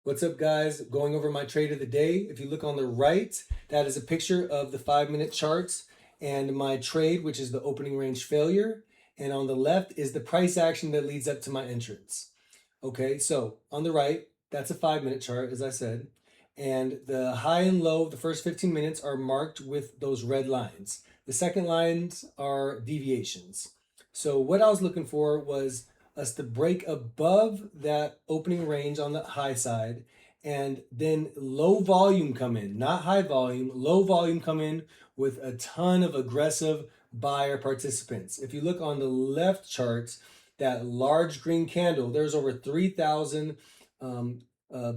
What's up, guys? Going over my trade of the day. If you look on the right, that is a picture of the 5-minute charts and my trade, which is the opening range failure. And on the left is the price action that leads up to my entrance. Okay, so on the right, that's a 5-minute chart, as I said. And the high and low of the first 15 minutes are marked with those red lines. The second lines are deviations. So what I was looking for was us to break above that opening range on the high side and then low volume come in, not high volume, low volume come in with a ton of aggressive buyer participants. If you look on the left charts, that large green candle, there's over 3,000 uh,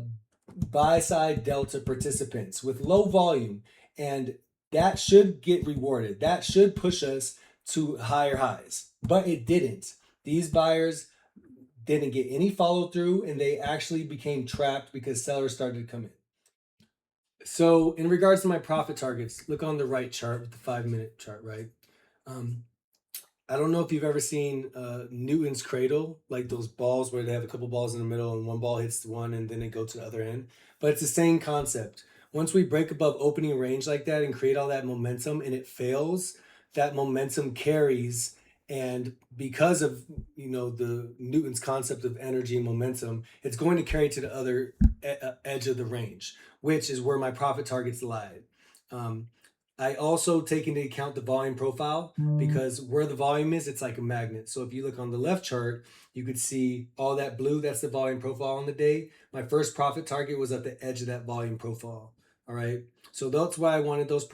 buy side delta participants with low volume, and that should get rewarded. That should push us to higher highs, but it didn't. These buyers didn't get any follow through, and they actually became trapped because sellers started to come in. So, in regards to my profit targets, look on the right chart with the 5-minute chart, right? Um, I don't know if you've ever seen Newton's cradle, like those balls where they have a couple balls in the middle and one ball hits the one and then they go to the other end. But it's the same concept. Once we break above opening range like that and create all that momentum and it fails, that momentum carries. And because of the Newton's concept of energy and momentum, it's going to carry to the other edge of the range, which is where my profit targets lie. Um, I also take into account the volume profile because where the volume is, it's like a magnet. So if you look on the left chart, you could see all that blue, that's the volume profile on the day. My first profit target was at the edge of that volume profile. All right. So that's why I wanted those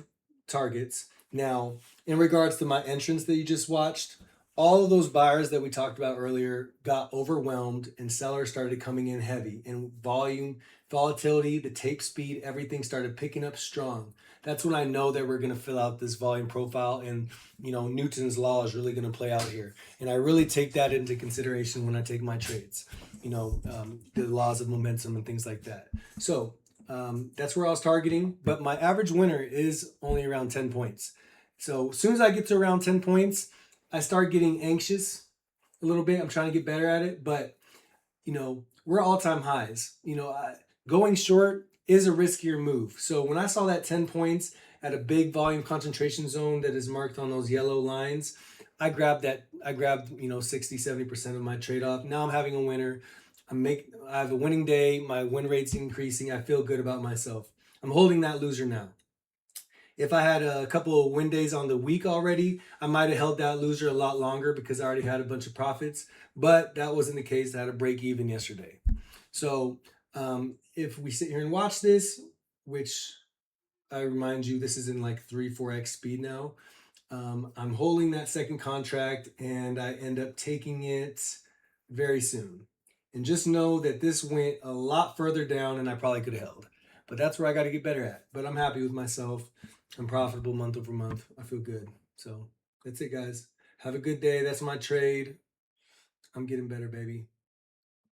targets. Now, in regards to my entrance that you just watched, all of those buyers that we talked about earlier got overwhelmed and sellers started coming in heavy, and volume, volatility, the tape speed, everything started picking up strong. That's when I know that we're going to fill out this volume profile, and Newton's law is really going to play out here. And I really take that into consideration when I take my trades, the laws of momentum and things like that. So that's where I was targeting, but my average winner is only around 10 points. So as soon as I get to around 10 points, I start getting anxious a little bit. I'm trying to get better at it, but we're all-time highs. Going short is a riskier move. So when I saw that 10 points at a big volume concentration zone that is marked on those yellow lines, I grabbed 60, 70% of my trade off. Now I'm having a winner. I have a winning day. My win rate's increasing. I feel good about myself. I'm holding that loser now. If I had a couple of win days on the week already, I might have held that loser a lot longer because I already had a bunch of profits. But that wasn't the case. I had a break even yesterday. So if we sit here and watch this, which I remind you, this is in like 3-4x speed now. I'm holding that second contract and I end up taking it very soon. And just know that this went a lot further down than I probably could have held. But that's where I got to get better at. But I'm happy with myself. I'm profitable month over month. I feel good. So that's it, guys. Have a good day. That's my trade. I'm getting better, baby.